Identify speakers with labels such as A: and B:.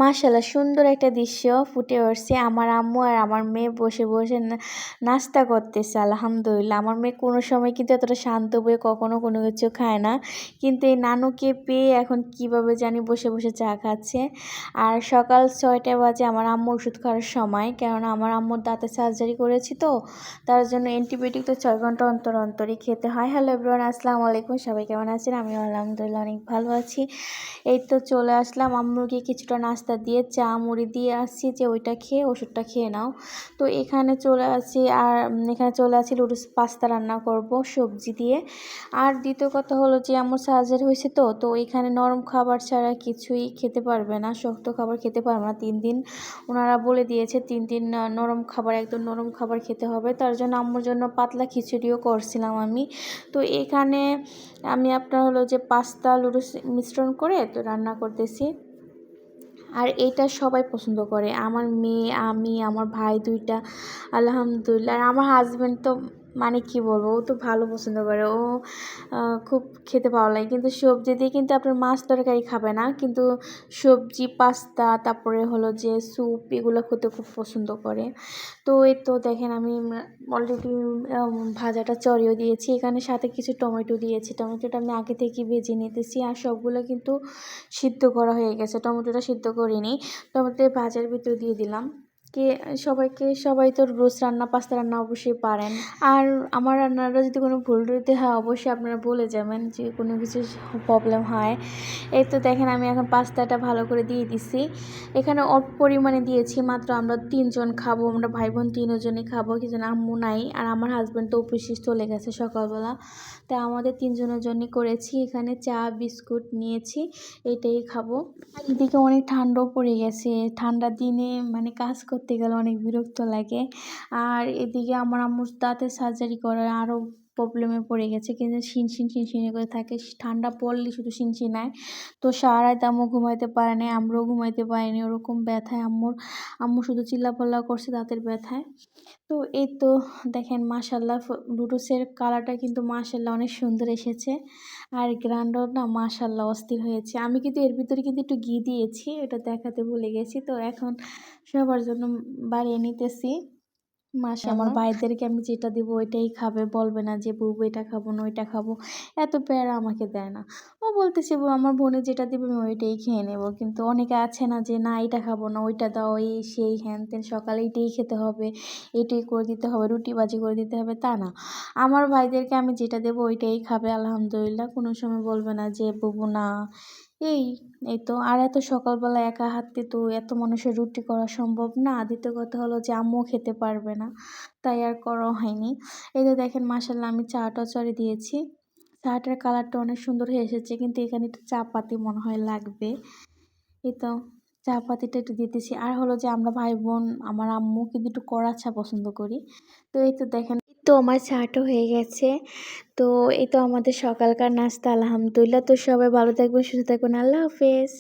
A: মাশাআল্লাহ সুন্দর একটা দৃশ্য ফুটে উঠছে। আমার আম্মু আর আমার মেয়ে বসে, বসে নাস্তা করতেছে আলহামদুলিল্লাহ। আমার মেয়ে কোনো সময় কিন্তু এতটা শান্ত হয়ে কখনো কোনো কিছু খায় না। কিন্তু এই নানুকে পেয়ে এখন কিভাবে জানি বসে, বসে চা খাচ্ছে। আর সকাল ৬টা বাজে আমার আম্মুর ওষুধ খাওয়ার সময়। কেননা আমার আম্মুর দাঁতের সার্জারি করেছি তো, তার জন্য অ্যান্টিবায়োটিক তো ৬ ঘন্টা অন্তর অন্তরই খেতে হয়। হ্যালো এভরিওয়ান, আসসালামু আলাইকুম। সবাই কেমন আছেন? আমিও আলহামদুলিল্লাহ অনেক ভালো আছি। এই তো চলে আসলাম, আম্মুকে কিছুটা নাস্তা দিয়ে চা মুড়ি দিয়ে আসছি যে ওইটা খেয়ে ওষুধটা খেয়ে নাও। তো এখানে চলে আসি আর এখানে চলে আসি লুডুস পাস্তা রান্না করব সবজি দিয়ে। আর দ্বিতীয় কথা হলো যে আম্মুর সার্জারি হয়েছে তো এখানে নরম খাবার ছাড়া কিছুই খেতে পারবে না, শক্ত খাবার খেতে পারবে না 3 দিন। ওনারা বলে দিয়েছে 3 দিন নরম খাবার, একদম নরম খাবার খেতে হবে। তার জন্য আম্মুর জন্য পাতলা খিচুড়িও করছিলাম আমি। তো এখানে আমি আপনার হলো যে পাস্তা লুডুস মিশ্রণ করে তো রান্না করতেছি। আর এটা সবাই পছন্দ করে, আমার মেয়ে, আমি, আমার ভাই ২ টা আলহামদুলিল্লাহ। আর আমার হাজব্যান্ড তো মানে কি বলবো, ও তো ভালো পছন্দ করে, ও খুব খেতে ভালো লাগে। কিন্তু সবজি দিয়ে কিন্তু আপনার মাছ তরকারি খাবে না, কিন্তু সবজি পাস্তা তারপরে হলো যে স্যুপ এগুলো খেতে খুব পছন্দ করে। তো এই তো দেখেন আমি অলরেডি ভাজাটা চড়িয়ে দিয়েছি, এখানে সাথে কিছু টমেটো দিয়েছি। টমেটোটা আমি আগে থেকে ভেজে নিতেছি আর সবগুলো কিন্তু সিদ্ধ করা হয়ে গেছে, টমেটোটা সিদ্ধ করিনি। টমেটো ভাজার ভিতর দিয়ে দিলাম। সবাই তো রোজ রান্না পাস্তা রান্না অবশ্যই পারেন। আর আমার রান্নাটা যদি কোনো ভুল ত্রুটি হয় অবশ্যই আপনারা বলে যাবেন যে কোনো কিছু প্রবলেম হয়। এই তো দেখেন আমি এখন পাস্তাটা ভালো করে দিয়ে দিছি। এখানে অল্প পরিমাণে দিয়েছি, মাত্র আমরা 3 জন খাবো, আমরা ভাই বোন 3 জনই খাবো, কিছু না আম্মু নাই আর আমার হাজব্যান্ড তো অফিসে চলে গেছে সকালবেলা। তাই আমাদের 3 জনের জন্যই করেছি। এখানে চা বিস্কুট নিয়েছি, এটাই খাবো। আর এদিকে অনেক ঠান্ডাও পড়ে গেছে, ঠান্ডার দিনে মানে কাজ করতে গেলে অনেক বিরক্ত লাগে। আর এদিকে আমার আম্মুর দাঁতের সার্জারি করার আরও প্রবলেমে পড়ে গেছে, কিন্তু শিনশিনি করে থাকে, ঠান্ডা পড়লে শুধু শিনশিনায়। তো সারা রাত আম্মু ঘুমাইতে পারে নাই, আমরাও ঘুমাইতে পারিনি, ওরকম ব্যথায় আম্মু শুধু চিল্লাপাল্লা করছে দাঁতের ব্যথায়। তো এই তো দেখেন মাশাআল্লাহ লুডুসের কালারটা কিন্তু মাশাআল্লাহ অনেক সুন্দর এসেছে। আর গ্রান্ডও না মাশাআল্লাহ অস্থির হয়েছে। আমি কিন্তু এর ভিতরে কিন্তু একটু ঘি দিয়েছি, এটা দেখাতে ভুলে গেছি। তো এখন সবার জন্য বাড়িয়ে নিতেছি। আমার ভাইদেরকে আমি যেটা দিব ওইটাই খাবে, বলবে না যে বুবু এটা খাবো না ওইটা খাবো, এত প্যারা আমাকে দেয় না। ও বলতেছে আমার বোনে যেটা দিবে আমি ওইটাই খেয়ে নেব। কিন্তু অনেকে আছে না যে না এটা খাবো না ওইটা দাও, এই সেই হ্যান ত্যান, সকালে এটাই খেতে হবে, এটাই করে দিতে হবে, রুটি ভাজি করে দিতে হবে, তা না। আমার ভাইদেরকে আমি যেটা দেবো ওইটাই খাবে আলহামদুলিল্লাহ, কোনো সময় বলবে না যে বুবু না। এই এই তো আর এত সকালবেলা একা হাতে তো এত মানুষের রুটি করা সম্ভব না। দ্বিতীয় কথা হলো যে আম্মুও খেতে পারবে না, তাই আর করা হয়নি। এই যে দেখেন মাশাআল্লাহ আমি চাটা চড়ে দিয়েছি। চাটার কালারটা অনেক সুন্দর হয়ে এসেছে, কিন্তু এখানে একটু চা পাতি মনে হয় লাগবে। এই তো চা পাতিটা একটু দিতেছি। আর হলো যে আমরা ভাই বোন, আমার আম্মু কিন্তু একটু কড়া চা পছন্দ করি। তো এই তো দেখেন, এই তো আমার চাটা হয়ে গেছে। তো এই তো আমাদের সকালকার নাস্তা আলহামদুলিল্লাহ। তো সবাই ভালো থাকবেন, সুস্থ থাকবেন, আল্লাহ হাফেজ।